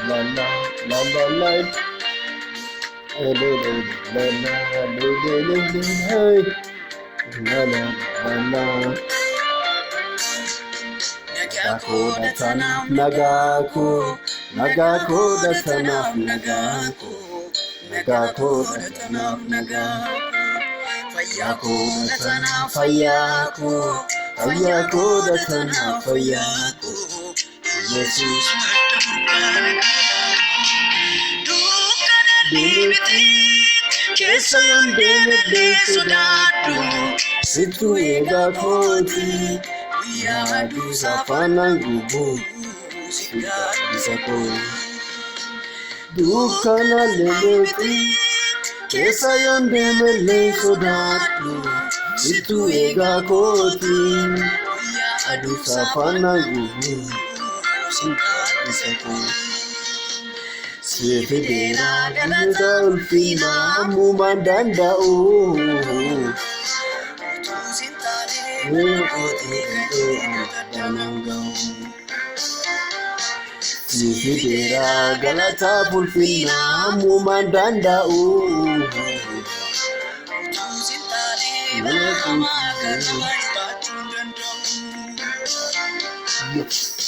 la la la la la. La la la la la la la. Nagaako datanaaf nagaako, nagaako datanaaf nagaako, nagaako datanaaf nagaako. Fayyaako datanaaf fayyaako, fayyaako datanaaf fayyaako. Yesuus deemte keessa yoon deemee sodaadhu situ eegaa kooti. Yaadu safana gubu sigaaddisa koo dukkana leleeti keessa yoon deemellee sodaadhu situ eegaa kooti. Yaadu safana gubu sigaaddisa koo seefideera galata ulfina ammumaan danda'u. Sifidera galata ulfina ammumaan danda'u. Yes.